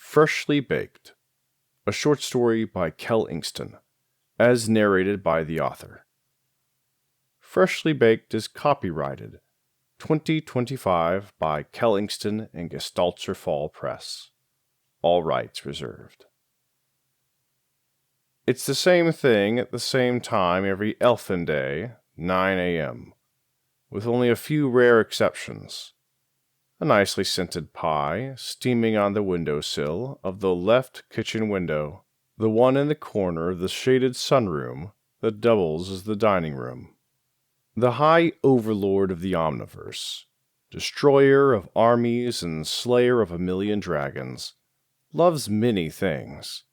Freshly Baked, a short story by Kel Ingston, as narrated by the author. Freshly Baked is copyrighted 2025 by Kel Ingston and Gestalter Fall Press. All rights reserved. It's the same thing at the same time every elfin day, 9 a.m., with only a few rare exceptions. A nicely scented pie steaming on the windowsill of the left kitchen window, the one in the corner of the shaded sunroom that doubles as the dining room. The High Overlord of the Omniverse, destroyer of armies and slayer of a million dragons, loves many things.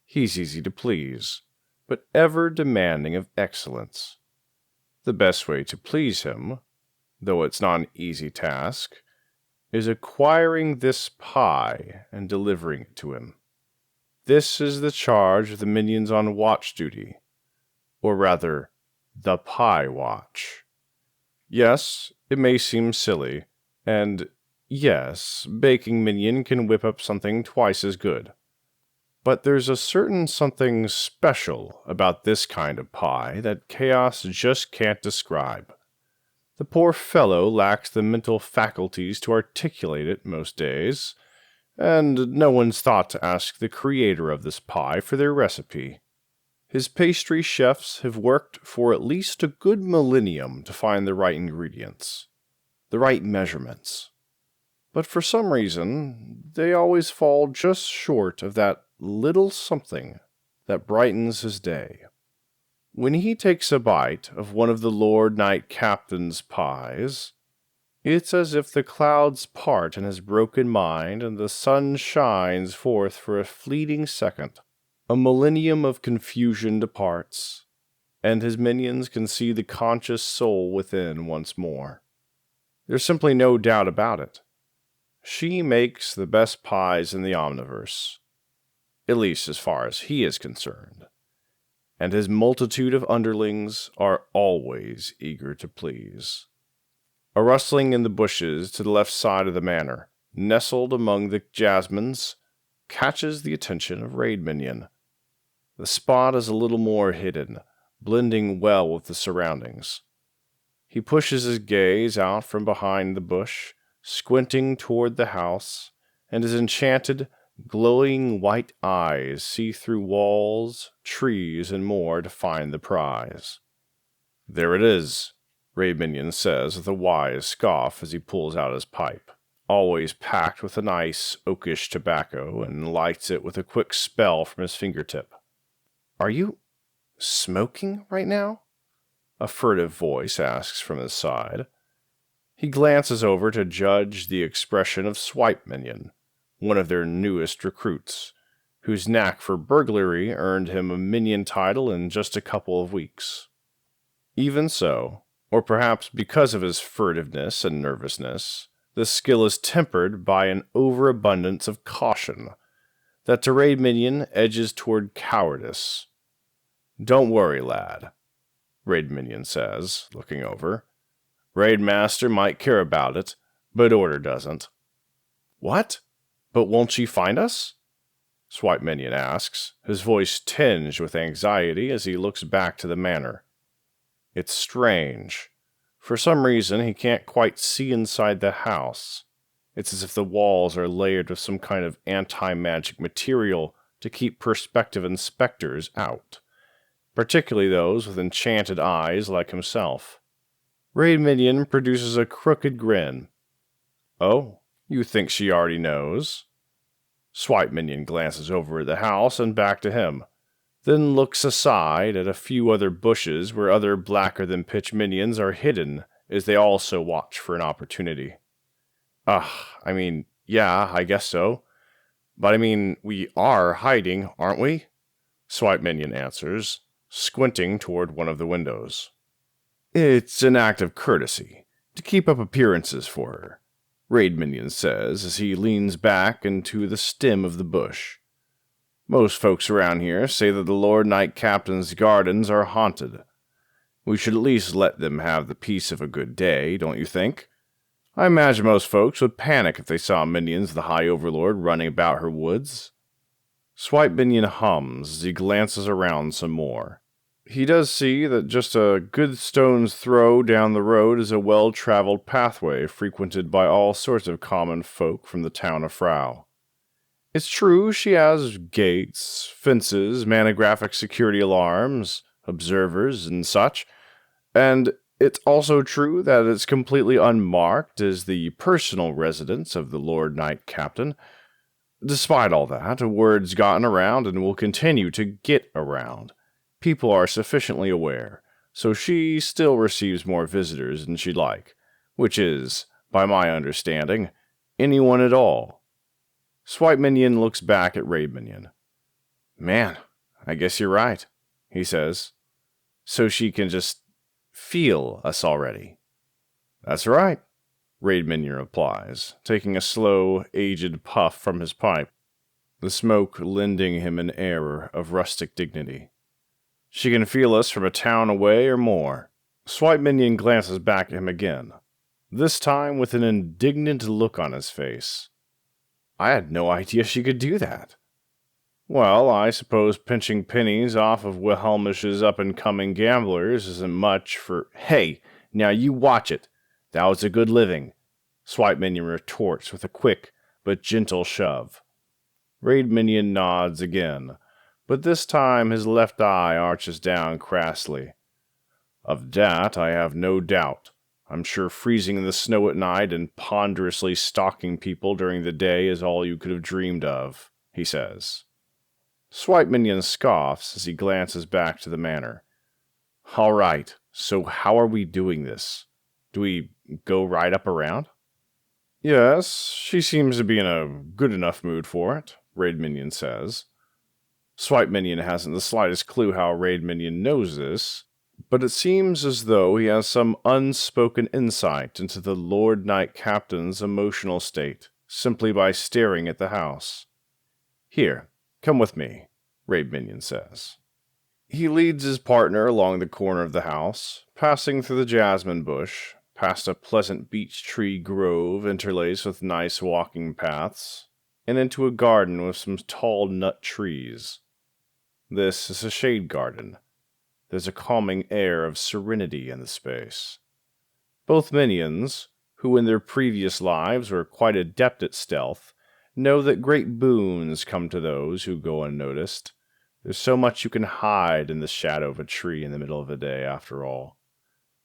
He's easy to please, but ever demanding of excellence. The best way to please him, though it's not an easy task, is acquiring this pie and delivering it to him. This is the charge of the minions on watch duty, or rather, the Pie Watch. Yes, it may seem silly, and yes, baking minion can whip up something twice as good. But there's a certain something special about this kind of pie that Chaos just can't describe. The poor fellow lacks the mental faculties to articulate it most days, and no one's thought to ask the creator of this pie for their recipe. His pastry chefs have worked for at least a good millennium to find the right ingredients, the right measurements. But for some reason, they always fall just short of that little something that brightens his day. When he takes a bite of one of the Lord Knight Captain's pies, it's as if the clouds part in his broken mind and the sun shines forth for a fleeting second. A millennium of confusion departs, and his minions can see the conscious soul within once more. There's simply no doubt about it. She makes the best pies in the Omniverse, at least as far as he is concerned, and his multitude of underlings are always eager to please. A rustling in the bushes to the left side of the manor, nestled among the jasmines, catches the attention of Raid Minion. The spot is a little more hidden, blending well with the surroundings. He pushes his gaze out from behind the bush, squinting toward the house, and his enchanted, glowing white eyes see through walls, trees, and more to find the prize. "There it is," Raid Minion says with a wise scoff as he pulls out his pipe, always packed with a nice, oakish tobacco, and lights it with a quick spell from his fingertip. "Are you smoking right now?" a furtive voice asks from his side. He glances over to judge the expression of Swipe Minion, one of their newest recruits, whose knack for burglary earned him a minion title in just a couple of weeks. Even so, or perhaps because of his furtiveness and nervousness, this skill is tempered by an overabundance of caution that to Raid Minion edges toward cowardice. "Don't worry, lad," Raid Minion says, looking over. "Raid Master might care about it, but Order doesn't." "What? But won't she find us?" Swipe Minion asks, his voice tinged with anxiety as he looks back to the manor. It's strange. For some reason, he can't quite see inside the house. It's as if the walls are layered with some kind of anti-magic material to keep prospective inspectors out, particularly those with enchanted eyes like himself. Raid Minion produces a crooked grin. "Oh, you think she already knows?" Swipe Minion glances over at the house and back to him, then looks aside at a few other bushes where other blacker-than-pitch minions are hidden as they also watch for an opportunity. Yeah, I guess so. But we are hiding, aren't we?" Swipe Minion answers, squinting toward one of the windows. "It's an act of courtesy, to keep up appearances for her," Raid Minion says as he leans back into the stem of the bush. "Most folks around here say that the Lord Knight Captain's gardens are haunted. We should at least let them have the peace of a good day, don't you think? I imagine most folks would panic if they saw minions of the High Overlord running about her woods. Swipe Minion hums as he glances around some more. He does see that just a good stone's throw down the road is a well-traveled pathway frequented by all sorts of common folk from the town of Frau. It's true she has gates, fences, manographic security alarms, observers, and such, and it's also true that it's completely unmarked as the personal residence of the Lord Knight Captain. Despite all that, word's gotten around and will continue to get around. People are sufficiently aware, so she still receives more visitors than she'd like, which is, by my understanding, anyone at all. Swipe Minion looks back at Raid Minion. Man, I guess you're right, he says. So she can just feel us already. That's right, Raid Minion replies, taking a slow, aged puff from his pipe, the smoke lending him an air of rustic dignity. She can feel us from a town away or more. Swipe Minion glances back at him again, this time with an indignant look on his face. I had no idea she could do that. Well, I suppose pinching pennies off of Wilhelmish's up-and-coming gamblers isn't much for... Hey, now you watch it. That was a good living, Swipe Minion retorts with a quick but gentle shove. Raid Minion nods again, but this time his left eye arches down crassly. Of that I have no doubt. I'm sure freezing in the snow at night and ponderously stalking people during the day is all you could have dreamed of, he says. Swipe Minion scoffs as he glances back to the manor. All right, so how are we doing this? Do we go right up around? Yes, she seems to be in a good enough mood for it, Raid Minion says. Swipe Minion hasn't the slightest clue how Raid Minion knows this, but it seems as though he has some unspoken insight into the Lord Knight Captain's emotional state, simply by staring at the house. Here, come with me, Raid Minion says. He leads his partner along the corner of the house, passing through the jasmine bush, past a pleasant beech tree grove interlaced with nice walking paths, and into a garden with some tall nut trees. This is a shade garden. There's a calming air of serenity in the space. Both minions, who in their previous lives were quite adept at stealth, know that great boons come to those who go unnoticed. There's so much you can hide in the shadow of a tree in the middle of the day, after all.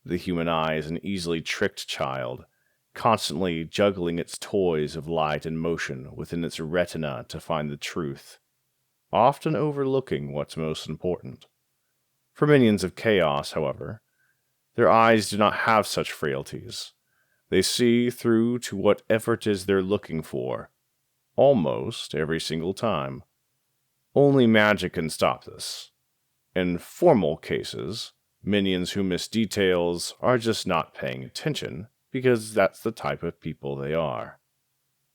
The human eye is an easily tricked child, constantly juggling its toys of light and motion within its retina to find the truth, often overlooking what's most important. For minions of chaos, however, their eyes do not have such frailties. They see through to whatever it is they're looking for, almost every single time. Only magic can stop this. In formal cases, minions who miss details are just not paying attention, because that's the type of people they are.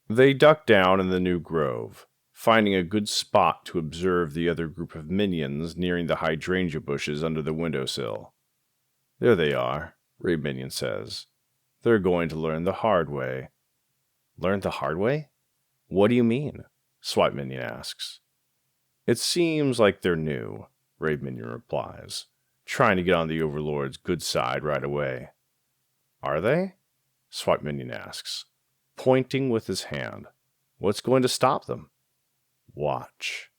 They duck down in the new grove, finding a good spot to observe the other group of minions nearing the hydrangea bushes under the windowsill. There they are, Raid Minion says. They're going to learn the hard way. Learn the hard way? What do you mean? Swipe Minion asks. It seems like they're new, Raid Minion replies, trying to get on the Overlord's good side right away. Are they? Swipe Minion asks, pointing with his hand. What's going to stop them? Watch,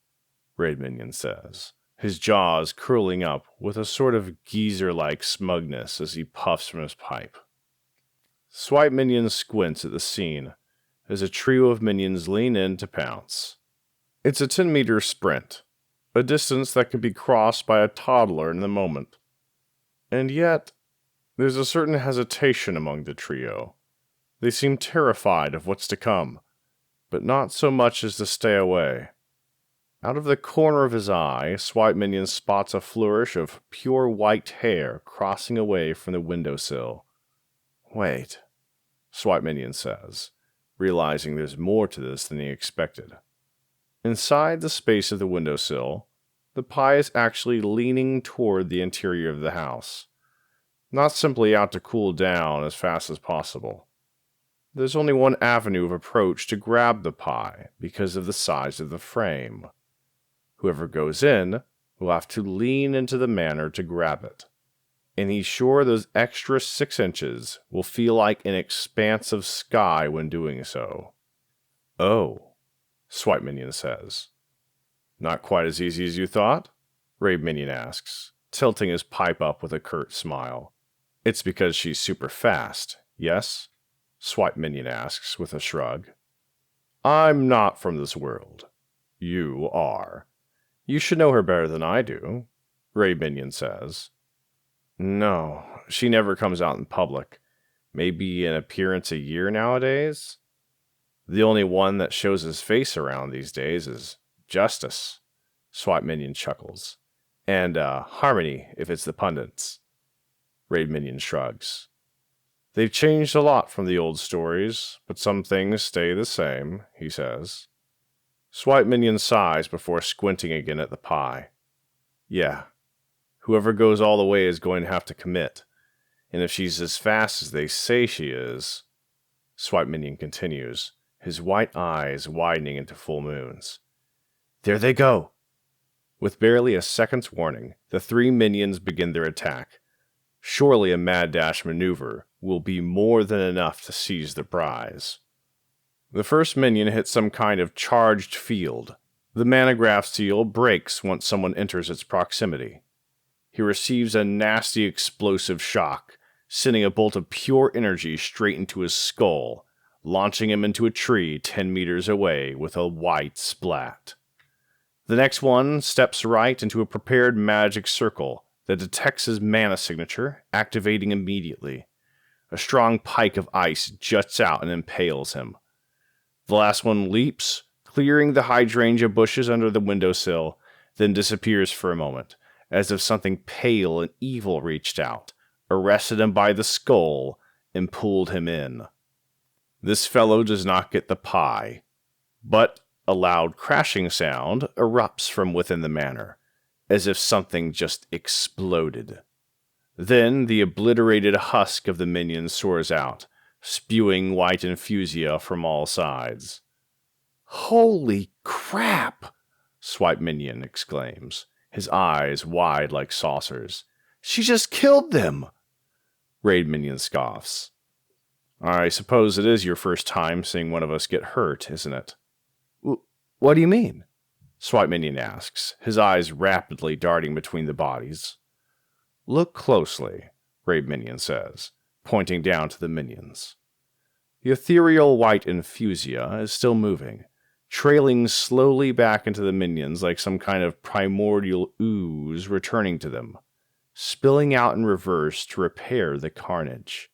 Raid Minion says, his jaws curling up with a sort of geezer-like smugness as he puffs from his pipe. Swipe Minion squints at the scene as a trio of minions lean in to pounce. It's a 10-meter sprint, a distance that could be crossed by a toddler in the moment. And yet, there's a certain hesitation among the trio. They seem terrified of what's to come, but not so much as to stay away. Out of the corner of his eye, Swipe Minion spots a flourish of pure white hair crossing away from the windowsill. Wait, Swipe Minion says, realizing there's more to this than he expected. Inside the space of the windowsill, the pie is actually leaning toward the interior of the house, not simply out to cool down as fast as possible. there's only one avenue of approach to grab the pie because of the size of the frame. Whoever goes in will have to lean into the manor to grab it. And he's sure those extra 6 inches will feel like an expanse of sky when doing so. Oh, Swipe Minion says. Not quite as easy as you thought? Raid Minion asks, tilting his pipe up with a curt smile. It's because she's super fast, yes? Swipe Minion asks with a shrug. I'm not from this world. You are. You should know her better than I do, Raid Minion says. No, she never comes out in public. Maybe an appearance a year nowadays? The only one that shows his face around these days is Justice. Swipe Minion chuckles. And, Harmony, if it's the pundits. Raid Minion shrugs. They've changed a lot from the old stories, but some things stay the same, he says. Swipe Minion sighs before squinting again at the pie. Yeah. Whoever goes all the way is going to have to commit. And if she's as fast as they say she is... Swipe Minion continues, his white eyes widening into full moons. There they go! With barely a second's warning, the 3 minions begin their attack. Surely a mad dash maneuver will be more than enough to seize the prize. The first minion hits some kind of charged field. The manograph seal breaks once someone enters its proximity. He receives a nasty explosive shock, sending a bolt of pure energy straight into his skull, launching him into a tree 10 meters away with a white splat. The next one steps right into a prepared magic circle that detects his mana signature, activating immediately. A strong pike of ice juts out and impales him. The last one leaps, clearing the hydrangea bushes under the windowsill, then disappears for a moment, as if something pale and evil reached out, arrested him by the skull, and pulled him in. This fellow does not get the pie, but a loud crashing sound erupts from within the manor, as if something just exploded. Then the obliterated husk of the minion soars out, spewing white infusia from all sides. Holy crap! Swipe Minion exclaims, his eyes wide like saucers. She just killed them! Raid Minion scoffs. I suppose it is your first time seeing one of us get hurt, isn't it? What do you mean? Swipe Minion asks, his eyes rapidly darting between the bodies. Look closely, Raid Minion says, pointing down to the minions. The ethereal white infusia is still moving, trailing slowly back into the minions like some kind of primordial ooze returning to them, spilling out in reverse to repair the carnage.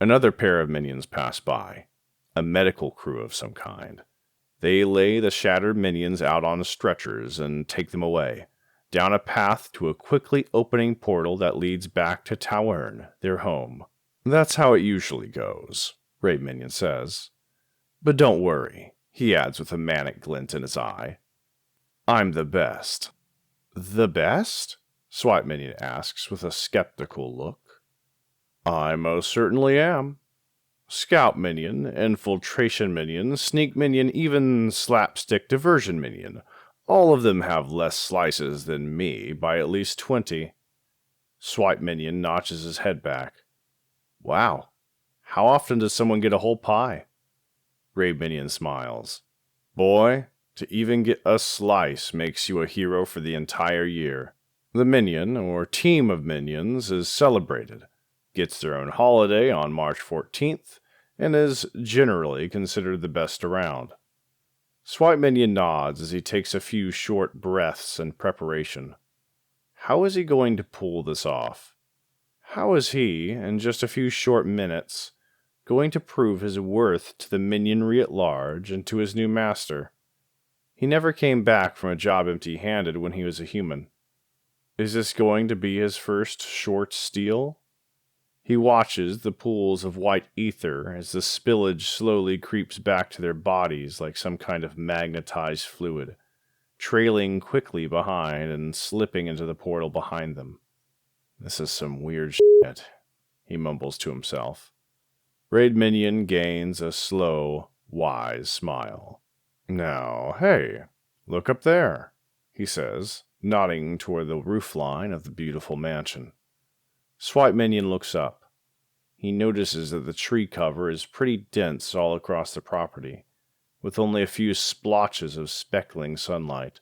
Another pair of minions pass by, a medical crew of some kind. They lay the shattered minions out on stretchers and take them away, down a path to a quickly opening portal that leads back to Towerne, their home. That's how it usually goes, Raid Minion says. But don't worry, he adds with a manic glint in his eye. I'm the best. The best? Swipe Minion asks with a skeptical look. I most certainly am. Scout Minion, Infiltration Minion, Sneak Minion, even Slapstick Diversion Minion. All of them have less slices than me by at least 20. Swipe Minion notches his head back. Wow, how often does someone get a whole pie? Raid Minion smiles. Boy, to even get a slice makes you a hero for the entire year. The minion, or team of minions, is celebrated, gets their own holiday on March 14th, and is generally considered the best around. Swipe Minion nods as he takes a few short breaths in preparation. How is he going to pull this off? How is he, in just a few short minutes, going to prove his worth to the minionry at large and to his new master? He never came back from a job empty-handed when he was a human. Is this going to be his first short steal? He watches the pools of white ether as the spillage slowly creeps back to their bodies like some kind of magnetized fluid, trailing quickly behind and slipping into the portal behind them. This is some weird shit, he mumbles to himself. Raid Minion gains a slow, wise smile. Now, hey, look up there, he says, nodding toward the roofline of the beautiful mansion. Swipe Minion looks up. He notices that the tree cover is pretty dense all across the property, with only a few splotches of speckling sunlight.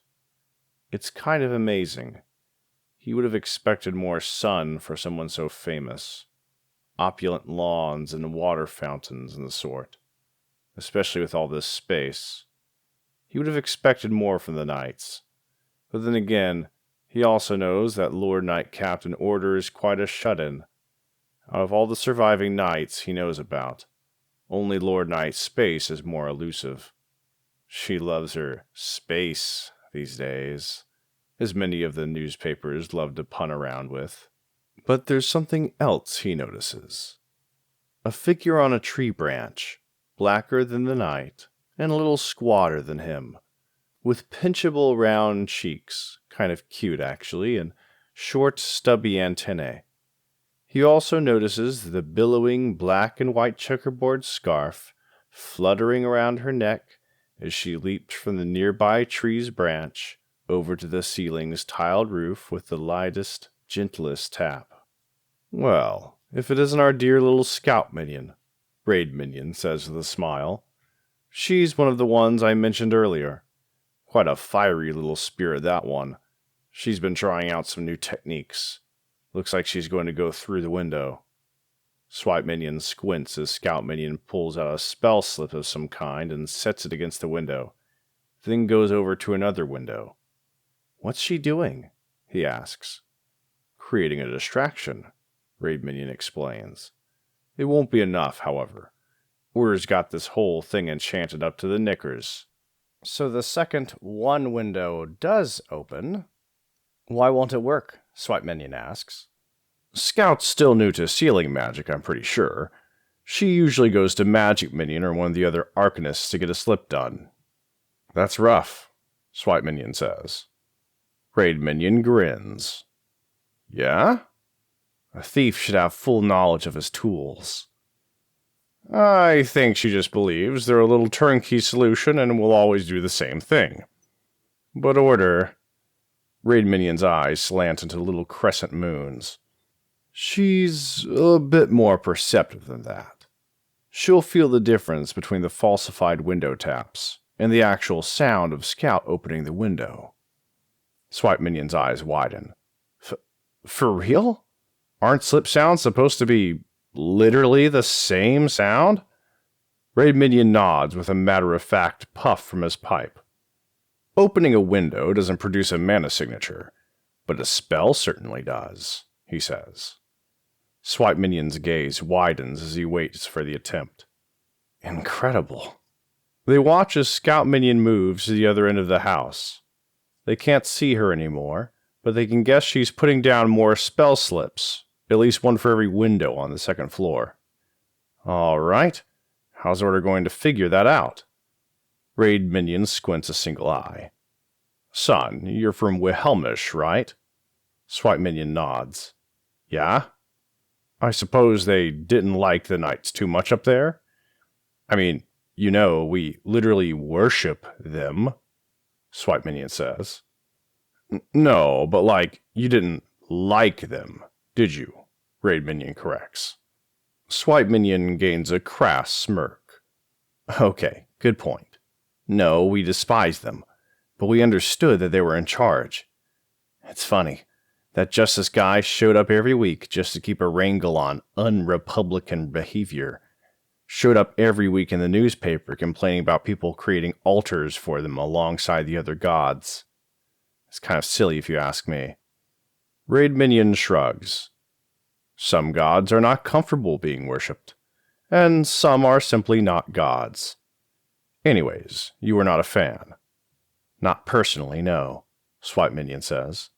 It's kind of amazing. He would have expected more sun for someone so famous. Opulent lawns and water fountains and the sort, especially with all this space. He would have expected more from the knights. But then again, he also knows that Lord Knight Captain Order is quite a shut-in. Out of all the surviving knights he knows about, only Lord Knight Space is more elusive. She loves her space these days, as many of the newspapers love to pun around with. But there's something else he notices. A figure on a tree branch, blacker than the night, and a little squatter than him, with pinchable round cheeks, kind of cute actually, and short stubby antennae. He also notices the billowing black and white checkerboard scarf fluttering around her neck as she leaped from the nearby tree's branch over to the ceiling's tiled roof with the lightest, gentlest tap. Well, if it isn't our dear little scout minion, Raid Minion says with a smile. She's one of the ones I mentioned earlier. Quite a fiery little spirit, that one. She's been trying out some new techniques. Looks like she's going to go through the window. Swipe Minion squints as Scout Minion pulls out a spell slip of some kind and sets it against the window, then goes over to another window. What's she doing? He asks. Creating a distraction, Raid Minion explains. It won't be enough, however. Order's got this whole thing enchanted up to the knickers. So the second one window does open. Why won't it work? Swipe Minion asks. Scout's still new to ceiling magic, I'm pretty sure. She usually goes to Magic Minion or one of the other Arcanists to get a slip done. That's rough, Swipe Minion says. Raid Minion grins. Yeah? A thief should have full knowledge of his tools. I think she just believes they're a little turnkey solution and will always do the same thing. But Order... Raid Minion's eyes slant into little crescent moons. She's a bit more perceptive than that. She'll feel the difference between the falsified window taps and the actual sound of Scout opening the window. Swipe Minion's eyes widen. For real? Aren't slip sounds supposed to be literally the same sound? Raid Minion nods with a matter-of-fact puff from his pipe. Opening a window doesn't produce a mana signature, but a spell certainly does, he says. Swipe Minion's gaze widens as he waits for the attempt. Incredible. They watch as Scout Minion moves to the other end of the house. They can't see her anymore, but they can guess she's putting down more spell slips, at least one for every window on the second floor. All right, how's Order going to figure that out? Raid Minion squints a single eye. Son, you're from Wilhelmish, right? Swipe Minion nods. Yeah? I suppose they didn't like the knights too much up there? I mean, you know, we literally worship them, Swipe Minion says. No, but like, you didn't like them, did you? Raid Minion corrects. Swipe Minion gains a crass smirk. Okay, good point. No, we despised them, but we understood that they were in charge. It's funny. That justice guy showed up every week just to keep a wrangle on unrepublican behavior. Showed up every week in the newspaper complaining about people creating altars for them alongside the other gods. It's kind of silly if you ask me. Raid Minion shrugs. Some gods are not comfortable being worshipped, and some are simply not gods. Anyways, you were not a fan. Not personally, no, Swipe Minion says.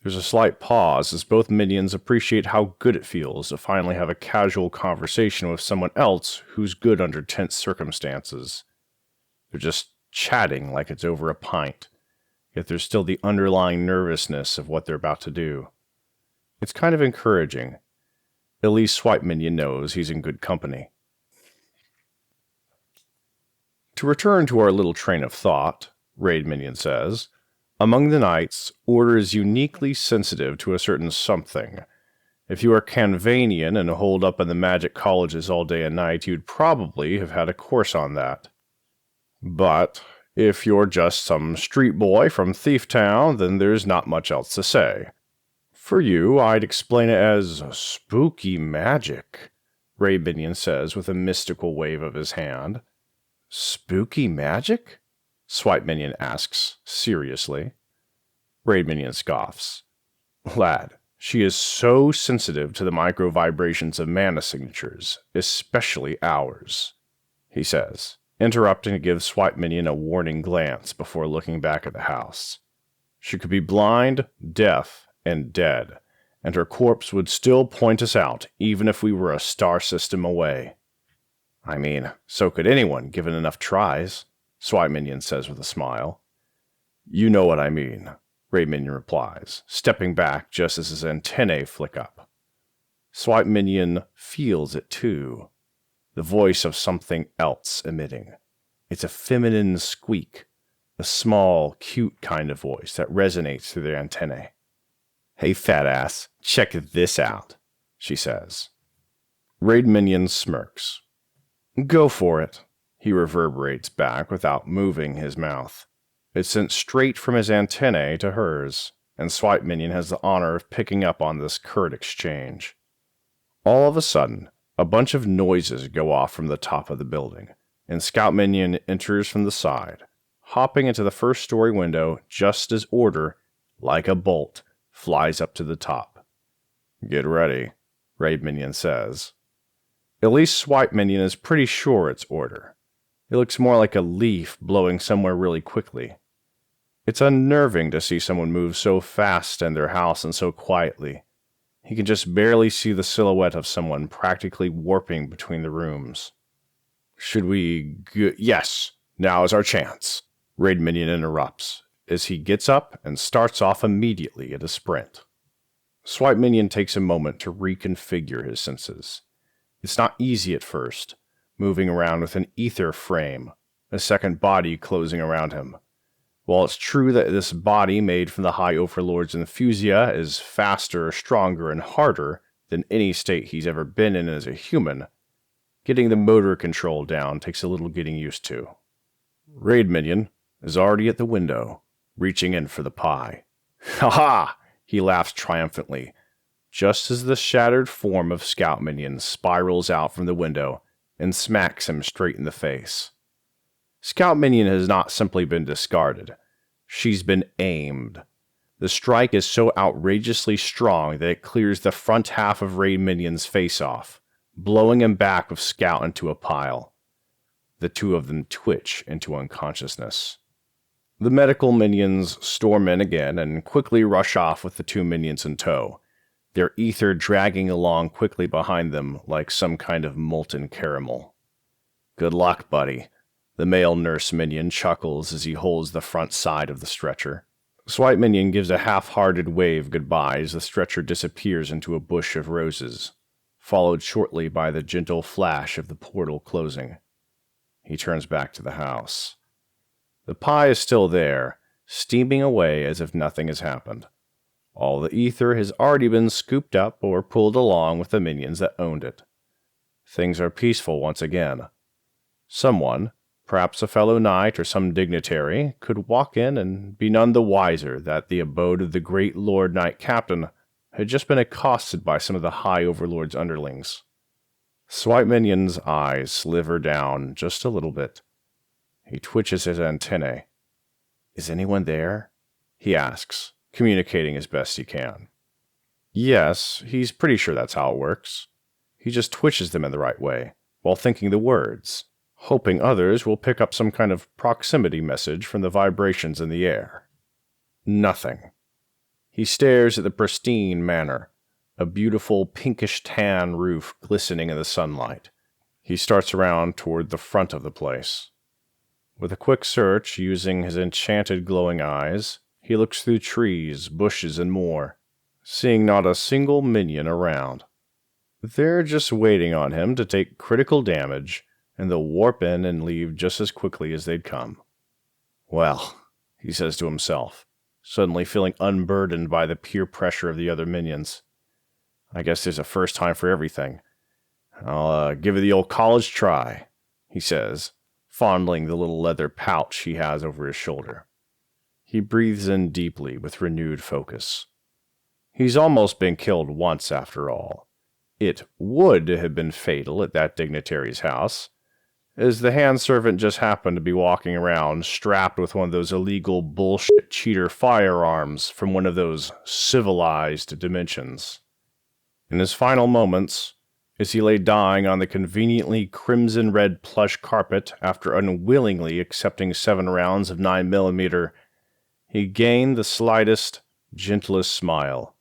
There's a slight pause as both minions appreciate how good it feels to finally have a casual conversation with someone else who's good under tense circumstances. They're just chatting like it's over a pint, yet there's still the underlying nervousness of what they're about to do. It's kind of encouraging. At least Swipe Minion knows he's in good company. To return to our little train of thought, Raid Minion says, among the knights, Order is uniquely sensitive to a certain something. If you are Canvanian and holed up in the magic colleges all day and night, you'd probably have had a course on that. But if you're just some street boy from Thief Town, then there's not much else to say. For you, I'd explain it as spooky magic, Raid Minion says with a mystical wave of his hand. Spooky magic? Swipe Minion asks, seriously. Raid Minion scoffs. Lad, she is so sensitive to the micro-vibrations of mana signatures, especially ours, he says, interrupting to give Swipe Minion a warning glance before looking back at the house. She could be blind, deaf, and dead, and her corpse would still point us out, even if we were a star system away. I mean, so could anyone, given enough tries, Swipe Minion says with a smile. You know what I mean, Raid Minion replies, stepping back just as his antennae flick up. Swipe Minion feels it too, the voice of something else emitting. It's a feminine squeak, a small, cute kind of voice that resonates through their antennae. Hey, fat ass, check this out, she says. Raid Minion smirks. Go for it, he reverberates back without moving his mouth. It's sent straight from his antennae to hers, and Swipe Minion has the honor of picking up on this curt exchange. All of a sudden, a bunch of noises go off from the top of the building, and Scout Minion enters from the side, hopping into the first-story window just as Order, like a bolt, flies up to the top. Get ready, Raid Minion says. At least Swipe Minion is pretty sure it's Order. It looks more like a leaf blowing somewhere really quickly. It's unnerving to see someone move so fast in their house and so quietly. He can just barely see the silhouette of someone practically warping between the rooms. Should we Yes, now is our chance, Raid Minion interrupts, as he gets up and starts off immediately at a sprint. Swipe Minion takes a moment to reconfigure his senses. It's not easy at first, moving around with an ether frame, a second body closing around him. While it's true that this body made from the High Overlord's infusia is faster, stronger, and harder than any state he's ever been in as a human, getting the motor control down takes a little getting used to. Raid Minion is already at the window, reaching in for the pie. Ha-ha! He laughs triumphantly, just as the shattered form of Scout Minion spirals out from the window and smacks him straight in the face. Scout Minion has not simply been discarded. She's been aimed. The strike is so outrageously strong that it clears the front half of Raid Minion's face off, blowing him back with Scout into a pile. The two of them twitch into unconsciousness. The medical minions storm in again and quickly rush off with the two minions in tow, their ether dragging along quickly behind them like some kind of molten caramel. Good luck, buddy. The male nurse minion chuckles as he holds the front side of the stretcher. Swipe Minion gives a half-hearted wave goodbye as the stretcher disappears into a bush of roses, followed shortly by the gentle flash of the portal closing. He turns back to the house. The pie is still there, steaming away as if nothing has happened. All the ether has already been scooped up or pulled along with the minions that owned it. Things are peaceful once again. Someone, perhaps a fellow knight or some dignitary, could walk in and be none the wiser that the abode of the great Lord Knight Captain had just been accosted by some of the High Overlord's underlings. Swipe Minion's eyes sliver down just a little bit. He twitches his antennae. Is anyone there? He asks, communicating as best he can. Yes, he's pretty sure that's how it works. He just twitches them in the right way, while thinking the words, hoping others will pick up some kind of proximity message from the vibrations in the air. Nothing. He stares at the pristine manor, a beautiful pinkish tan roof glistening in the sunlight. He starts around toward the front of the place. With a quick search, using his enchanted glowing eyes, he looks through trees, bushes, and more, seeing not a single minion around. They're just waiting on him to take critical damage and they'll warp in and leave just as quickly as they'd come. Well, he says to himself, suddenly feeling unburdened by the peer pressure of the other minions. I guess there's a first time for everything. I'll give it the old college try, he says, fondling the little leather pouch he has over his shoulder. He breathes in deeply with renewed focus. He's almost been killed once after all. It would have been fatal at that dignitary's house, as the hand servant just happened to be walking around strapped with one of those illegal bullshit cheater firearms from one of those civilized dimensions. In his final moments, as he lay dying on the conveniently crimson-red plush carpet after unwillingly accepting 7 rounds of 9mm, he gained the slightest, gentlest smile.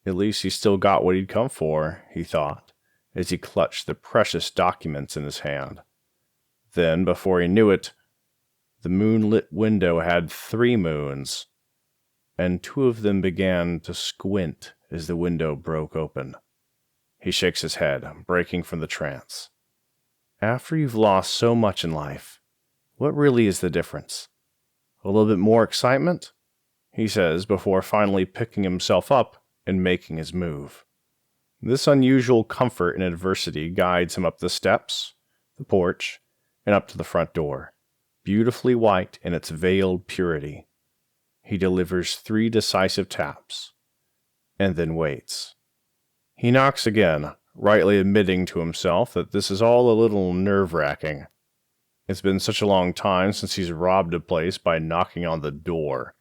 At least he still got what he'd come for, he thought, as he clutched the precious documents in his hand. Then, before he knew it, the moonlit window had 3 moons, and 2 of them began to squint as the window broke open. He shakes his head, breaking from the trance. After you've lost so much in life, what really is the difference? A little bit more excitement? He says before finally picking himself up and making his move. This unusual comfort in adversity guides him up the steps, the porch, and up to the front door, beautifully white in its veiled purity. He delivers 3 decisive taps, and then waits. He knocks again, rightly admitting to himself that this is all a little nerve-wracking. It's been such a long time since he's robbed a place by knocking on the door,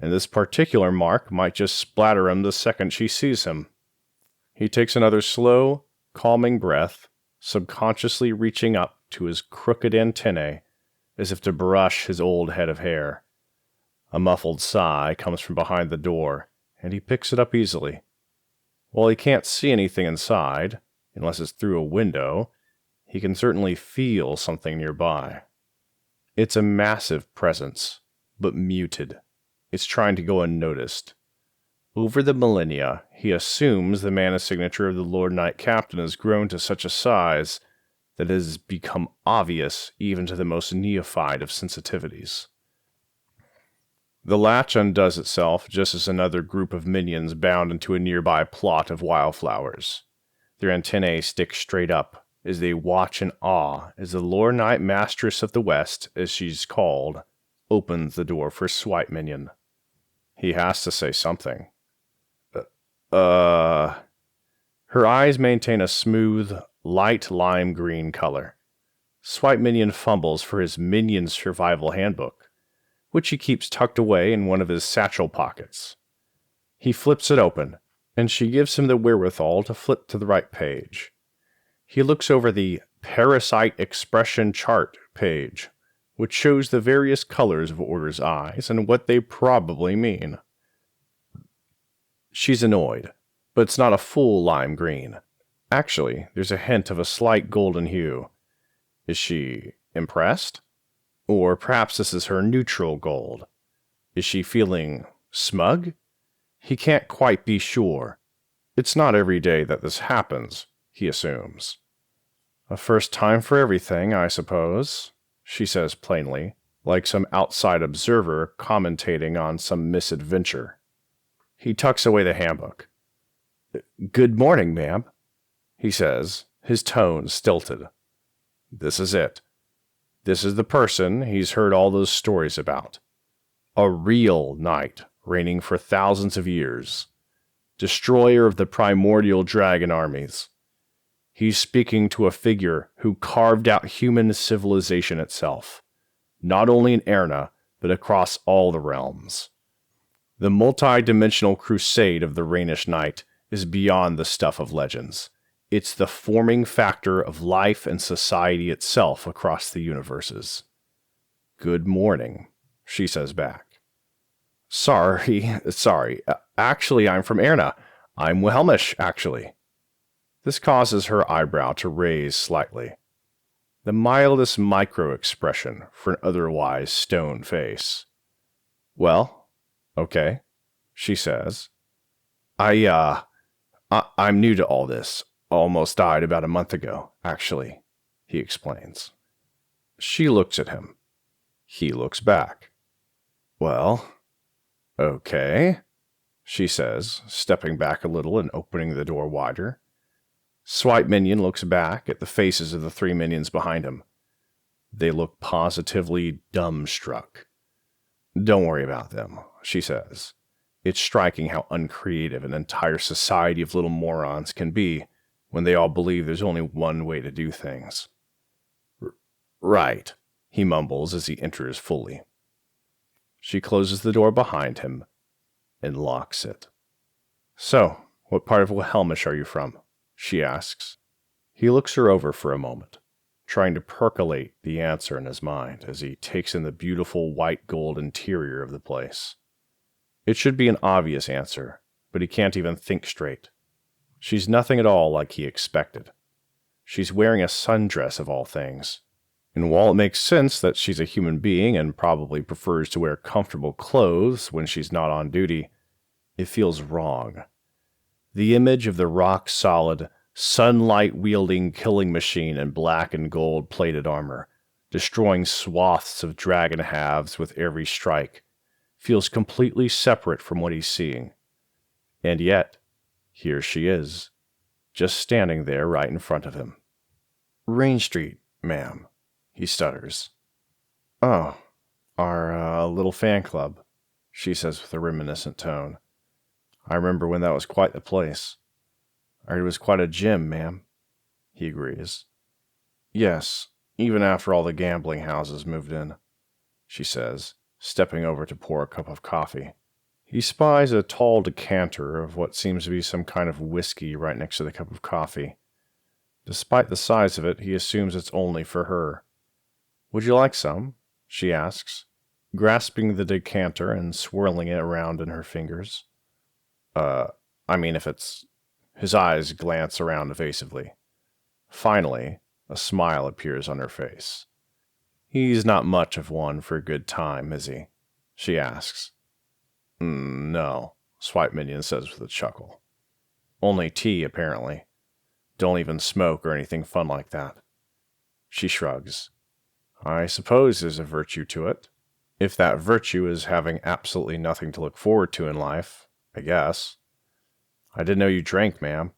and this particular mark might just splatter him the second she sees him. He takes another slow, calming breath, subconsciously reaching up to his crooked antennae, as if to brush his old head of hair. A muffled sigh comes from behind the door, and he picks it up easily. While he can't see anything inside, unless it's through a window, he can certainly feel something nearby. It's a massive presence, but muted. It's trying to go unnoticed. Over the millennia, he assumes the mana signature of the Lord Knight Captain has grown to such a size that it has become obvious even to the most neophyte of sensitivities. The latch undoes itself just as another group of minions bound into a nearby plot of wildflowers. Their antennae stick straight up as they watch in awe as the Lord Knight Mistress of the West, as she's called, opens the door for Swipe Minion. He has to say something. Her eyes maintain a smooth, light lime green color. Swipe Minion fumbles for his Minion Survival Handbook, which he keeps tucked away in one of his satchel pockets. He flips it open, and she gives him the wherewithal to flip to the right page. He looks over the Parasite Expression Chart page, which shows the various colors of Order's eyes and what they probably mean. She's annoyed, but it's not a full lime green. Actually, there's a hint of a slight golden hue. Is she impressed? Or perhaps this is her neutral gold. Is she feeling smug? He can't quite be sure. It's not every day that this happens, he assumes. A first time for everything, I suppose, she says plainly, like some outside observer commentating on some misadventure. He tucks away the handbook. Good morning, ma'am, he says, his tone stilted. This is it. This is the person he's heard all those stories about. A real knight reigning for thousands of years. Destroyer of the primordial dragon armies. He's speaking to a figure who carved out human civilization itself, not only in Erna, but across all the realms. The multi-dimensional crusade of the Rhaenish Knight is beyond the stuff of legends. It's the forming factor of life and society itself across the universes. Good morning, she says back. Sorry. Actually, I'm from Erna. I'm Wilhelmish, actually. This causes her eyebrow to raise slightly. The mildest micro-expression for an otherwise stone face. Well, okay, she says. I'm new to all this. Almost died about a month ago, actually. he explains. She looks at him. He looks back. Well, okay, she says, stepping back a little and opening the door wider. Swipe Minion looks back at the faces of the 3 minions behind him. They look positively dumbstruck. Don't worry about them, she says. It's striking how uncreative an entire society of little morons can be when they all believe there's only one way to do things. Right, he mumbles as he enters fully. She closes the door behind him and locks it. So, what part of Wilhelmish are you from? She asks. He looks her over for a moment, trying to percolate the answer in his mind as he takes in the beautiful white gold interior of the place. It should be an obvious answer, but he can't even think straight. She's nothing at all like he expected. She's wearing a sundress of all things, and while it makes sense that she's a human being and probably prefers to wear comfortable clothes when she's not on duty, it feels wrong. The image of the rock-solid, sunlight-wielding killing machine in black and gold-plated armor, destroying swaths of dragon halves with every strike, feels completely separate from what he's seeing. And yet, here she is, just standing there right in front of him. Rain Street, ma'am, he stutters. Oh, our little fan club, she says with a reminiscent tone. I remember when that was quite the place. I heard it was quite a gym, ma'am, he agrees. Yes, even after all the gambling houses moved in, she says, stepping over to pour a cup of coffee. He spies a tall decanter of what seems to be some kind of whiskey right next to the cup of coffee. Despite the size of it, he assumes it's only for her. Would you like some? She asks, grasping the decanter and swirling it around in her fingers. If it's... His eyes glance around evasively. Finally, a smile appears on her face. He's not much of one for a good time, is he? She asks. No, Swipe Minion says with a chuckle. Only tea, apparently. Don't even smoke or anything fun like that. She shrugs. I suppose there's a virtue to it. If that virtue is having absolutely nothing to look forward to in life, I guess. I didn't know you drank, ma'am,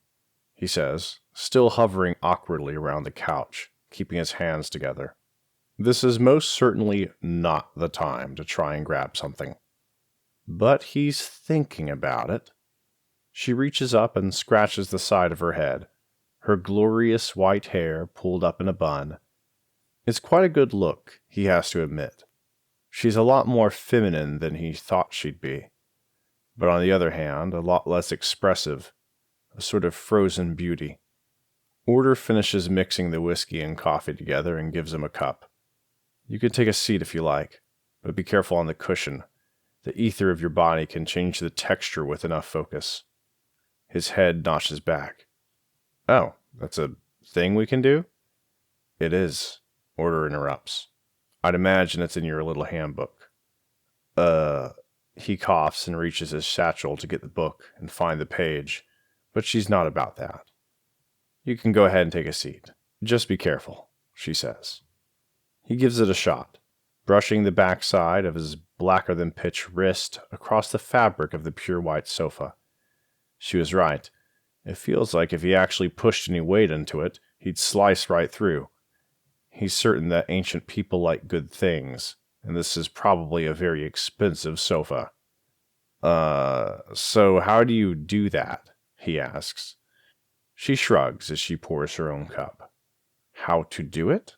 he says, still hovering awkwardly around the couch, keeping his hands together. This is most certainly not the time to try and grab something. But he's thinking about it. She reaches up and scratches the side of her head, her glorious white hair pulled up in a bun. It's quite a good look, he has to admit. She's a lot more feminine than he thought she'd be. But on the other hand, a lot less expressive, a sort of frozen beauty. Order finishes mixing the whiskey and coffee together and gives him a cup. You can take a seat if you like, but be careful on the cushion. The ether of your body can change the texture with enough focus. His head notches back. Oh, that's a thing we can do? It is, Order interrupts. I'd imagine it's in your little handbook. He coughs and reaches his satchel to get the book and find the page, but she's not about that. You can go ahead and take a seat. Just be careful, she says. He gives it a shot, brushing the backside of his blacker-than-pitch wrist across the fabric of the pure white sofa. She was right. It feels like if he actually pushed any weight into it, he'd slice right through. He's certain that ancient people like good things, and this is probably a very expensive sofa. So how do you do that? He asks. She shrugs as she pours her own cup. How to do it?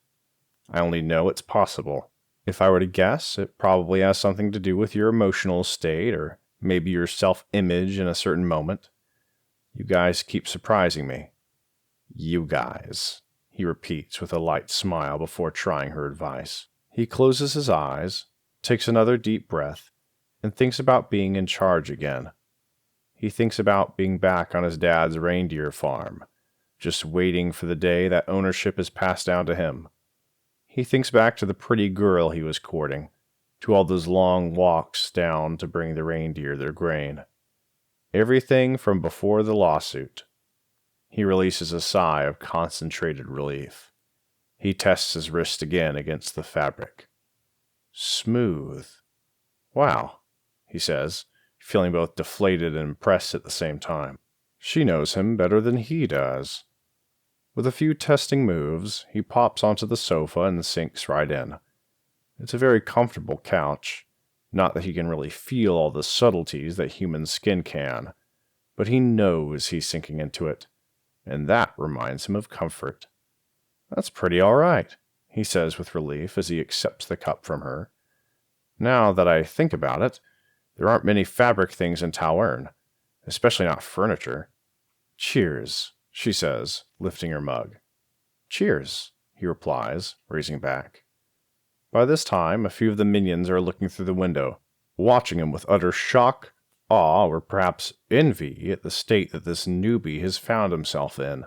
I only know it's possible. If I were to guess, it probably has something to do with your emotional state, or maybe your self-image in a certain moment. You guys keep surprising me. You guys, he repeats with a light smile before trying her advice. He closes his eyes, takes another deep breath, and thinks about being in charge again. He thinks about being back on his dad's reindeer farm, just waiting for the day that ownership is passed down to him. He thinks back to the pretty girl he was courting, to all those long walks down to bring the reindeer their grain. Everything from before the lawsuit. He releases a sigh of concentrated relief. He tests his wrist again against the fabric. Smooth. Wow, he says, feeling both deflated and impressed at the same time. She knows him better than he does. With a few testing moves, he pops onto the sofa and sinks right in. It's a very comfortable couch. Not that he can really feel all the subtleties that human skin can, but he knows he's sinking into it, and that reminds him of comfort. That's pretty all right, he says with relief as he accepts the cup from her. Now that I think about it, there aren't many fabric things in Towerne, especially not furniture. Cheers, she says, lifting her mug. Cheers, he replies, raising back. By this time, a few of the minions are looking through the window, watching him with utter shock, awe, or perhaps envy at the state that this newbie has found himself in.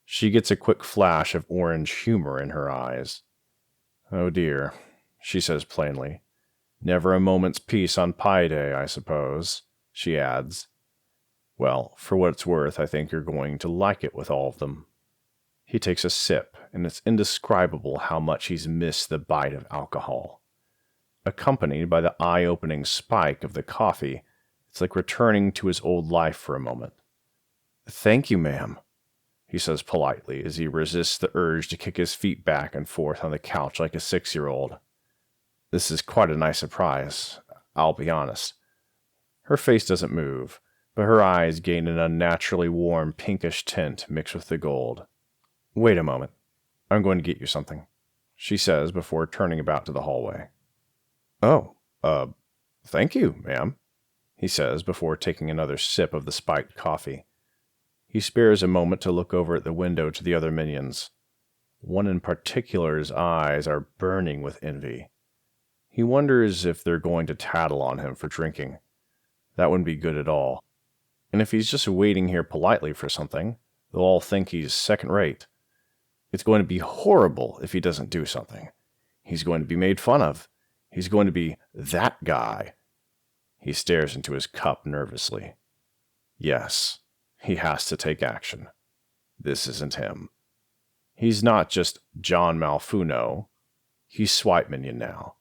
She gets a quick flash of orange humor in her eyes. Oh dear, she says plainly. Never a moment's peace on Pie Day, I suppose, she adds. Well, for what it's worth, I think you're going to like it with all of them. He takes a sip, and it's indescribable how much he's missed the bite of alcohol. Accompanied by the eye-opening spike of the coffee, it's like returning to his old life for a moment. Thank you, ma'am, he says politely as he resists the urge to kick his feet back and forth on the couch like a 6-year-old. This is quite a nice surprise, I'll be honest. Her face doesn't move, but her eyes gain an unnaturally warm pinkish tint mixed with the gold. Wait a moment. I'm going to get you something, she says before turning about to the hallway. Oh, thank you, ma'am, he says before taking another sip of the spiked coffee. He spares a moment to look over at the window to the other minions. One in particular's eyes are burning with envy. He wonders if they're going to tattle on him for drinking. That wouldn't be good at all. And if he's just waiting here politely for something, they'll all think he's second-rate. It's going to be horrible if he doesn't do something. He's going to be made fun of. He's going to be that guy. He stares into his cup nervously. Yes, he has to take action. This isn't him. He's not just John Malfuno. He's Swipe Minion now,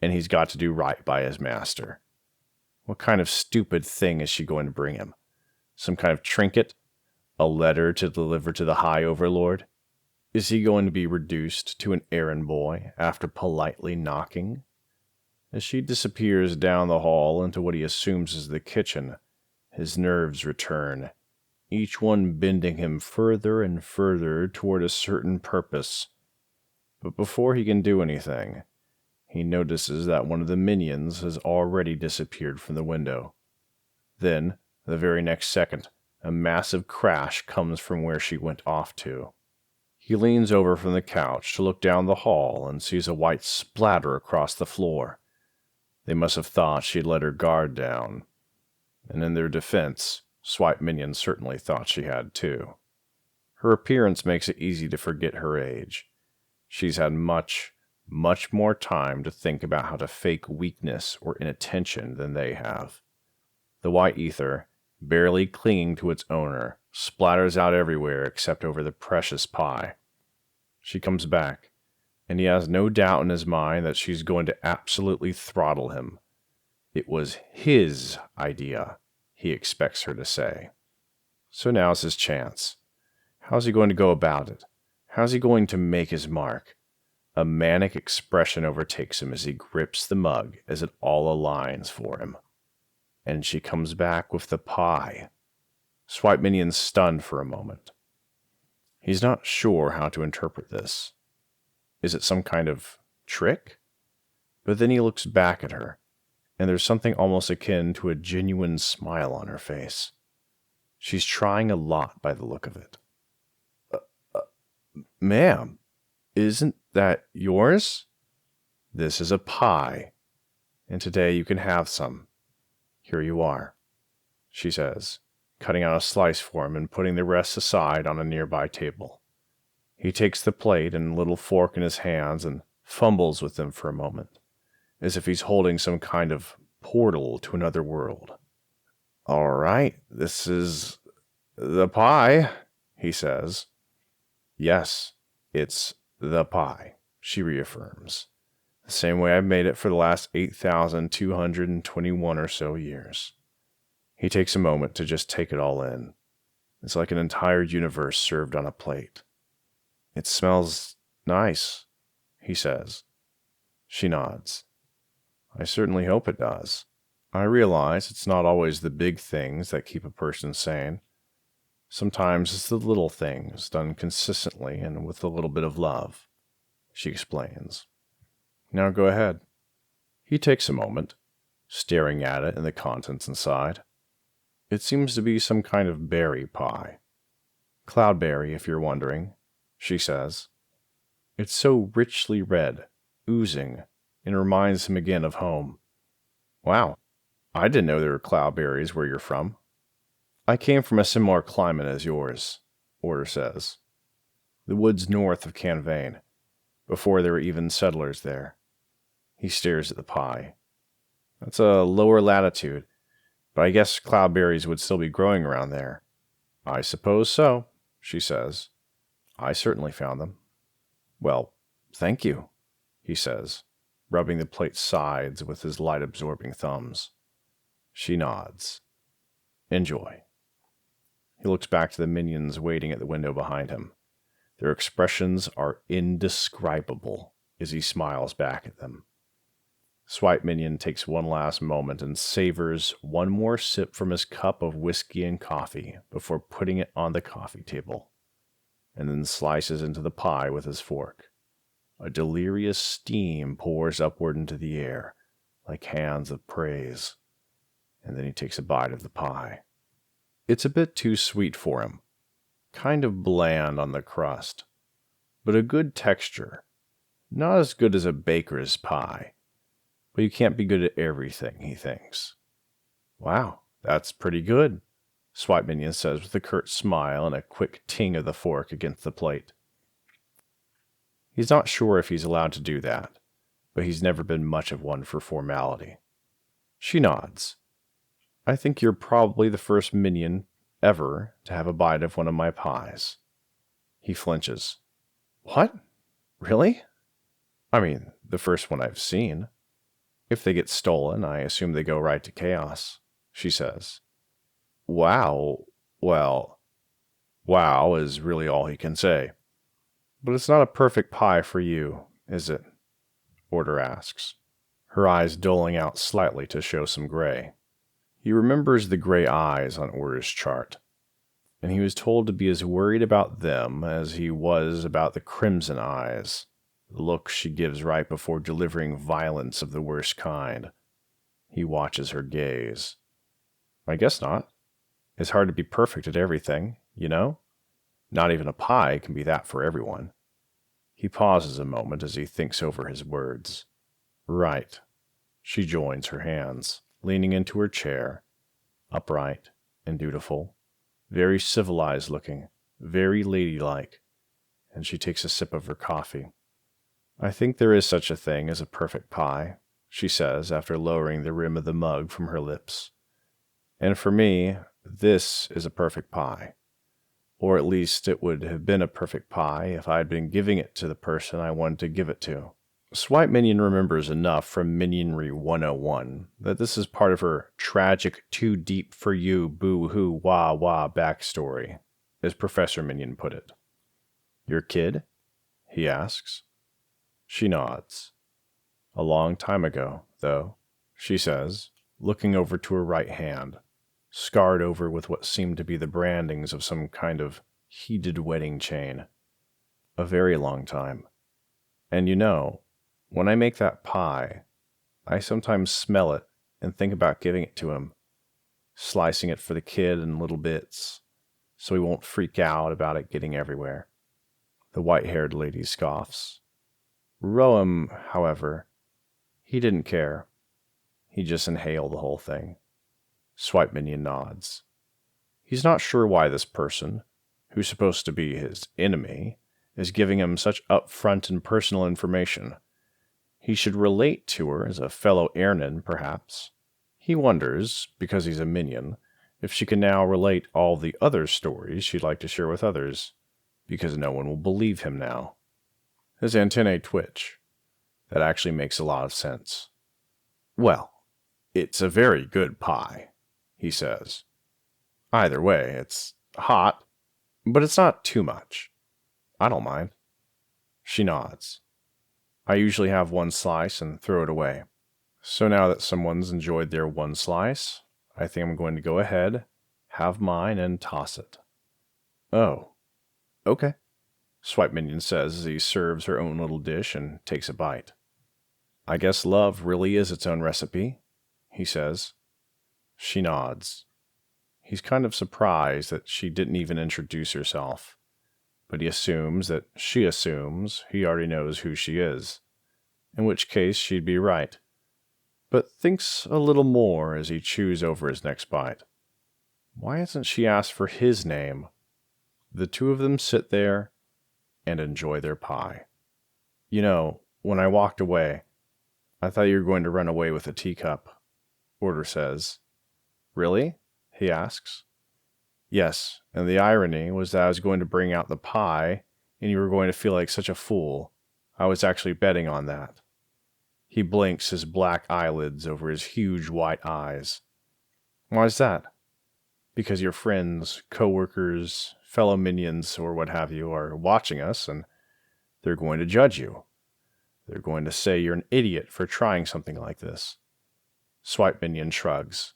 and he's got to do right by his master. What kind of stupid thing is she going to bring him? Some kind of trinket? A letter to deliver to the High Overlord? Is he going to be reduced to an errand boy after politely knocking? As she disappears down the hall into what he assumes is the kitchen, his nerves return, each one bending him further and further toward a certain purpose. But before he can do anything, he notices that one of the minions has already disappeared from the window. Then, the very next second, a massive crash comes from where she went off to. He leans over from the couch to look down the hall and sees a white splatter across the floor. They must have thought she'd let her guard down. And in their defense, Swipe Minion certainly thought she had too. Her appearance makes it easy to forget her age. She's had much more time to think about how to fake weakness or inattention than they have. The white ether, barely clinging to its owner, splatters out everywhere except over the precious pie. She comes back, and he has no doubt in his mind that she's going to absolutely throttle him. It was his idea, he expects her to say. So now's his chance. How's he going to go about it? How's he going to make his mark? A manic expression overtakes him as he grips the mug as it all aligns for him. And she comes back with the pie. Swipe Minion's stunned for a moment. He's not sure how to interpret this. Is it some kind of trick? But then he looks back at her, and there's something almost akin to a genuine smile on her face. She's trying a lot by the look of it. Ma'am, isn't that yours? This is a pie, and today you can have some. Here you are, she says, cutting out a slice for him and putting the rest aside on a nearby table. He takes the plate and little fork in his hands and fumbles with them for a moment, as if he's holding some kind of portal to another world. All right, this is the pie, he says. Yes, it's The pie, she reaffirms. The same way I've made it for the last 8,221 or so years. He takes a moment to just take it all in. It's like an entire universe served on a plate. It smells nice, he says. She nods. I certainly hope it does. I realize it's not always the big things that keep a person sane. Sometimes it's the little things done consistently and with a little bit of love, she explains. Now go ahead. He takes a moment, staring at it and the contents inside. It seems to be some kind of berry pie. Cloudberry, if you're wondering, she says. It's so richly red, oozing, and reminds him again of home. Wow, I didn't know there were cloudberries where you're from. I came from a similar climate as yours, Order says. The woods north of Canvain, before there were even settlers there. He stares at the pie. That's a lower latitude, but I guess cloudberries would still be growing around there. I suppose so, she says. I certainly found them. Well, thank you, he says, rubbing the plate's sides with his light-absorbing thumbs. She nods. Enjoy. He looks back to the minions waiting at the window behind him. Their expressions are indescribable as he smiles back at them. Swipe Minion takes one last moment and savors one more sip from his cup of whiskey and coffee before putting it on the coffee table, and then slices into the pie with his fork. A delirious steam pours upward into the air, like hands of praise, and then he takes a bite of the pie. It's a bit too sweet for him, kind of bland on the crust, but a good texture. Not as good as a baker's pie, but you can't be good at everything, he thinks. Wow, that's pretty good, Swipe Minion says with a curt smile and a quick ting of the fork against the plate. He's not sure if he's allowed to do that, but he's never been much of one for formality. She nods. I think you're probably the first minion ever to have a bite of one of my pies. He flinches. What? Really? I mean, the first one I've seen. If they get stolen, I assume they go right to chaos, she says. Wow. Well, wow is really all he can say. But it's not a perfect pie for you, is it? Order asks, her eyes doling out slightly to show some gray. He remembers the gray eyes on Order's chart, and he was told to be as worried about them as he was about the crimson eyes, the look she gives right before delivering violence of the worst kind. He watches her gaze. I guess not. It's hard to be perfect at everything, you know? Not even a pie can be that for everyone. He pauses a moment as he thinks over his words. Right. She joins her hands, leaning into her chair, upright and dutiful, very civilized looking, very ladylike, and she takes a sip of her coffee. I think there is such a thing as a perfect pie, she says after lowering the rim of the mug from her lips. And for me, this is a perfect pie. Or at least it would have been a perfect pie if I had been giving it to the person I wanted to give it to. Swipe Minion remembers enough from Minionry 101 that this is part of her tragic too deep for you boo-hoo wah-wah backstory, as Professor Minion put it. Your kid? He asks. She nods. A long time ago, though, she says, looking over to her right hand, scarred over with what seemed to be the brandings of some kind of heated wedding chain. A very long time. And you know, when I make that pie, I sometimes smell it and think about giving it to him, slicing it for the kid in little bits, so he won't freak out about it getting everywhere. The white-haired lady scoffs. Roem, however, he didn't care. He just inhaled the whole thing. Swipe Minion nods. He's not sure why this person, who's supposed to be his enemy, is giving him such upfront and personal information. He should relate to her as a fellow Ernan, perhaps. He wonders, because he's a minion, if she can now relate all the other stories she'd like to share with others, because no one will believe him now. His antennae twitch. That actually makes a lot of sense. Well, it's a very good pie, he says. Either way, it's hot, but it's not too much. I don't mind. She nods. I usually have one slice and throw it away. So now that someone's enjoyed their one slice, I think I'm going to go ahead, have mine, and toss it. Oh, okay, Swipe Minion says as he serves her own little dish and takes a bite. I guess love really is its own recipe, he says. She nods. He's kind of surprised that she didn't even introduce herself, but he assumes that she assumes he already knows who she is, in which case she'd be right, but thinks a little more as he chews over his next bite. Why hasn't she asked for his name? The two of them sit there and enjoy their pie. You know, when I walked away, I thought you were going to run away with a teacup, Order says. Really? He asks. Yes, and the irony was that I was going to bring out the pie, and you were going to feel like such a fool. I was actually betting on that. He blinks his black eyelids over his huge white eyes. Why's that? Because your friends, co-workers, fellow minions, or what have you, are watching us, and they're going to judge you. They're going to say you're an idiot for trying something like this. Swipe Minion shrugs.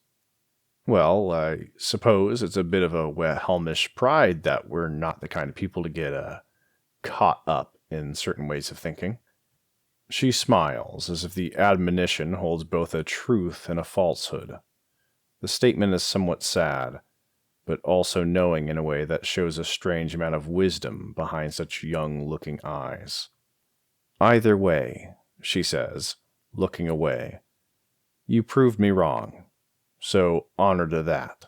Well, I suppose it's a bit of a Wilhelmish pride that we're not the kind of people to get caught up in certain ways of thinking. She smiles, as if the admonition holds both a truth and a falsehood. The statement is somewhat sad, but also knowing in a way that shows a strange amount of wisdom behind such young-looking eyes. Either way, she says, looking away, you proved me wrong, so honor to that,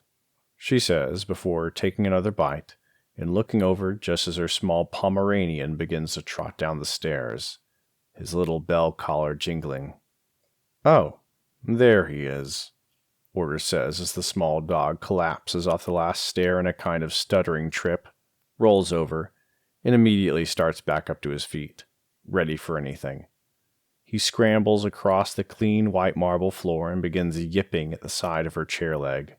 she says before taking another bite and looking over just as her small Pomeranian begins to trot down the stairs, his little bell collar jingling. Oh, there he is, Order says as the small dog collapses off the last stair in a kind of stuttering trip, rolls over, and immediately starts back up to his feet, ready for anything. He scrambles across the clean white marble floor and begins yipping at the side of her chair leg.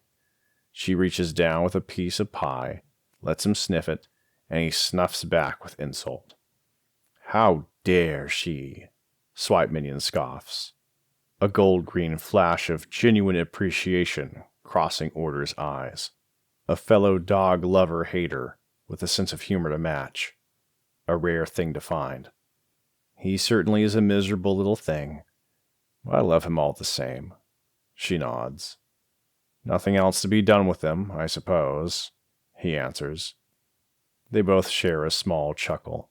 She reaches down with a piece of pie, lets him sniff it, and he snuffs back with insult. How dare she? Swipe Minion scoffs. A gold-green flash of genuine appreciation crossing Order's eyes. A fellow dog-lover-hater with a sense of humor to match. A rare thing to find. He certainly is a miserable little thing, but I love him all the same. She nods. Nothing else to be done with him, I suppose, he answers. They both share a small chuckle.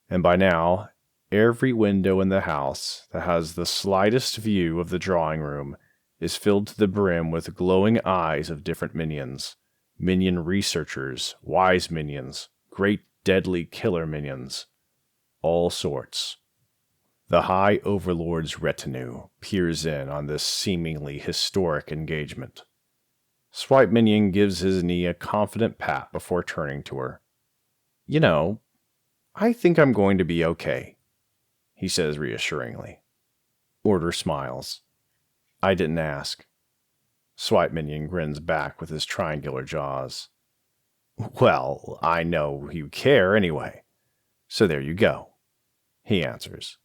And by now, every window in the house that has the slightest view of the drawing room is filled to the brim with glowing eyes of different minions. Minion researchers, wise minions, great deadly killer minions. All sorts. The High Overlord's retinue peers in on this seemingly historic engagement. Swipe Minion gives his knee a confident pat before turning to her. You know, I think I'm going to be okay, he says reassuringly. Order smiles. I didn't ask. Swipe Minion grins back with his triangular jaws. Well, I know you care anyway, so there you go, he answers.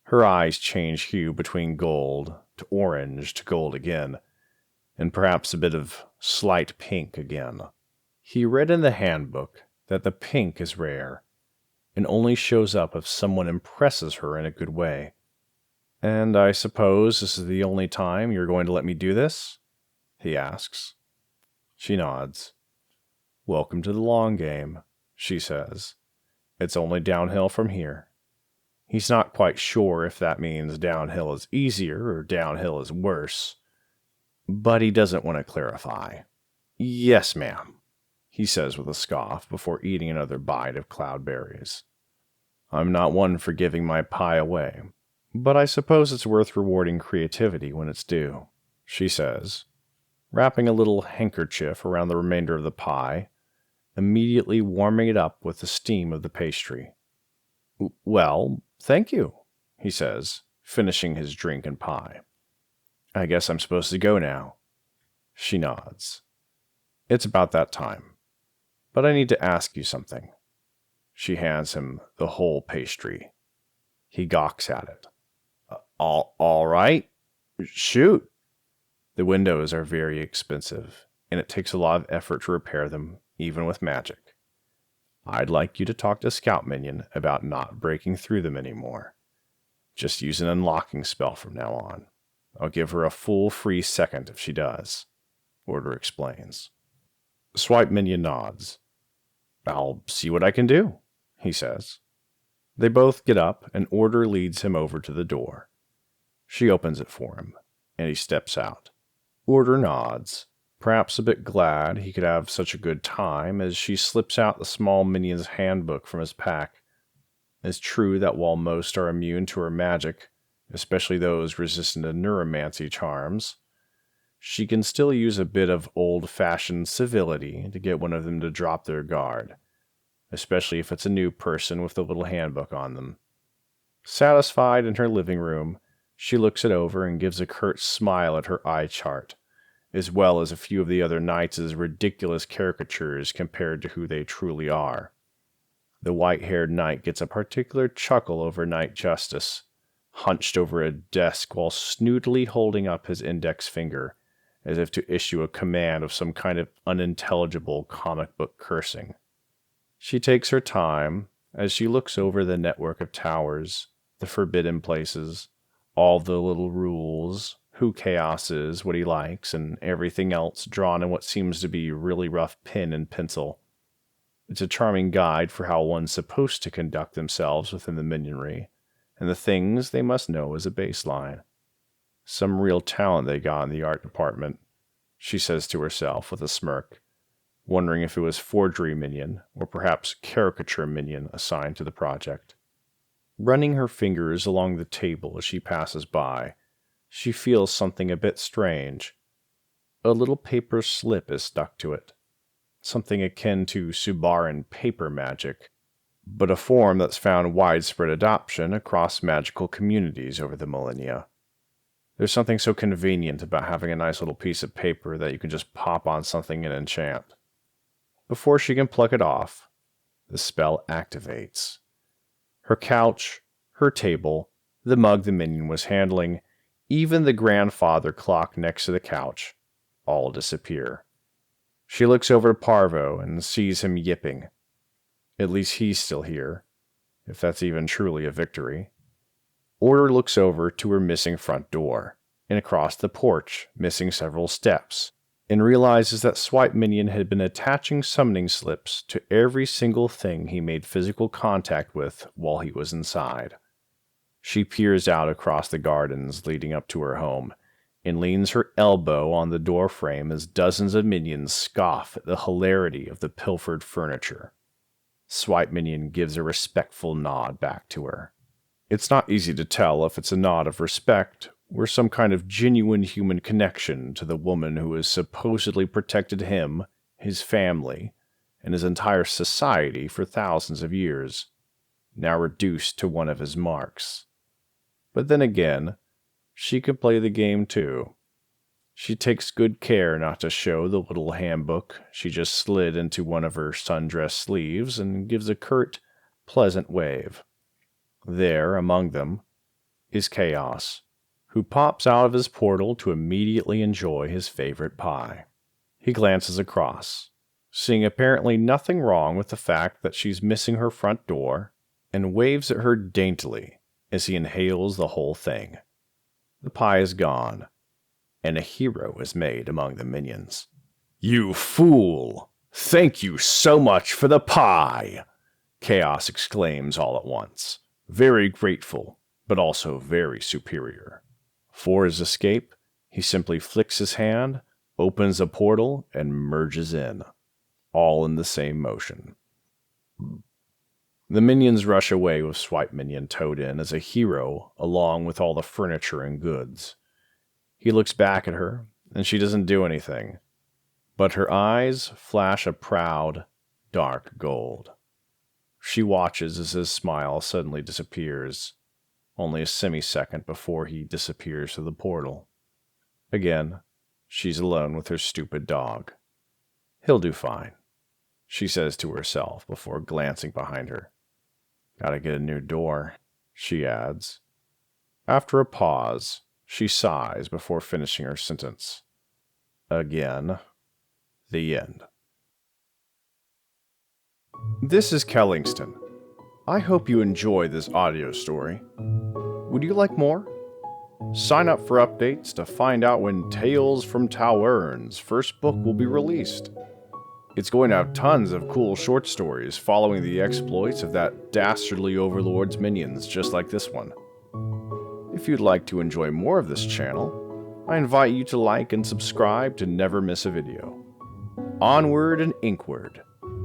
Her eyes change hue between gold to orange to gold again, and perhaps a bit of slight pink again. He read in the handbook that the pink is rare, and only shows up if someone impresses her in a good way. And I suppose this is the only time you're going to let me do this? He asks. She nods. Welcome to the long game, she says. It's only downhill from here. He's not quite sure if that means downhill is easier or downhill is worse, but he doesn't want to clarify. Yes, ma'am, he says with a scoff before eating another bite of cloudberries. I'm not one for giving my pie away, but I suppose it's worth rewarding creativity when it's due, she says, wrapping a little handkerchief around the remainder of the pie, immediately warming it up with the steam of the pastry. Well, thank you, he says, finishing his drink and pie. I guess I'm supposed to go now. She nods. It's about that time. But I need to ask you something. She hands him the whole pastry. He gawks at it. All right. Shoot. The windows are very expensive, and it takes a lot of effort to repair them, even with magic. I'd like you to talk to Scout Minion about not breaking through them anymore. Just use an unlocking spell from now on. I'll give her a full free second if she does, Order explains. Swipe Minion nods. I'll see what I can do, he says. They both get up, and Order leads him over to the door. She opens it for him, and he steps out. Order nods, perhaps a bit glad he could have such a good time, as she slips out the small minion's handbook from his pack. It's true that while most are immune to her magic, especially those resistant to neuromancy charms, she can still use a bit of old-fashioned civility to get one of them to drop their guard, especially if it's a new person with the little handbook on them. Satisfied in her living room, she looks it over and gives a curt smile at her eye chart, as well as a few of the other knights' ridiculous caricatures compared to who they truly are. The white-haired knight gets a particular chuckle over Knight Justice, hunched over a desk while snootily holding up his index finger, as if to issue a command of some kind of unintelligible comic book cursing. She takes her time as she looks over the network of towers, the forbidden places, all the little rules, who Chaos is, what he likes, and everything else drawn in what seems to be really rough pen and pencil. It's a charming guide for how one's supposed to conduct themselves within the minionry, and the things they must know as a baseline. Some real talent they got in the art department, she says to herself with a smirk, wondering if it was forgery minion or perhaps caricature minion assigned to the project. Running her fingers along the table as she passes by, she feels something a bit strange. A little paper slip is stuck to it, something akin to Subaran paper magic, but a form that's found widespread adoption across magical communities over the millennia. There's something so convenient about having a nice little piece of paper that you can just pop on something and enchant. Before she can pluck it off, the spell activates. Her couch, her table, the mug the minion was handling, even the grandfather clock next to the couch, all disappear. She looks over to Parvo and sees him yipping. At least he's still here, if that's even truly a victory. Order looks over to her missing front door, and across the porch, missing several steps, and realizes that Swipe Minion had been attaching summoning slips to every single thing he made physical contact with while he was inside. She peers out across the gardens leading up to her home, and leans her elbow on the doorframe as dozens of minions scoff at the hilarity of the pilfered furniture. Swipe Minion gives a respectful nod back to her. It's not easy to tell if it's a nod of respect or some kind of genuine human connection to the woman who has supposedly protected him, his family, and his entire society for thousands of years, now reduced to one of his marks. But then again, she can play the game too. She takes good care not to show the little handbook she just slid into one of her sundress sleeves and gives a curt, pleasant wave. There, among them, is Chaos, who pops out of his portal to immediately enjoy his favorite pie. He glances across, seeing apparently nothing wrong with the fact that she's missing her front door, and waves at her daintily as he inhales the whole thing. The pie is gone, and a hero is made among the minions. "You fool! Thank you so much for the pie!" Chaos exclaims all at once. Very grateful, but also very superior. For his escape, he simply flicks his hand, opens a portal, and merges in, all in the same motion. The minions rush away with Swipe Minion towed in as a hero along with all the furniture and goods. He looks back at her, and she doesn't do anything, but her eyes flash a proud, dark gold. She watches as his smile suddenly disappears, only a semi-second before he disappears through the portal. Again, she's alone with her stupid dog. He'll do fine, she says to herself before glancing behind her. Gotta get a new door, she adds. After a pause, she sighs before finishing her sentence. Again, the end. This is Kellingston. I hope you enjoy this audio story. Would you like more? Sign up for updates to find out when Tales from Towerne's first book will be released. It's going to have tons of cool short stories following the exploits of that dastardly overlord's minions just like this one. If you'd like to enjoy more of this channel, I invite you to like and subscribe to never miss a video. Onward and inkward.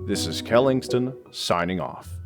This is Kellingston signing off.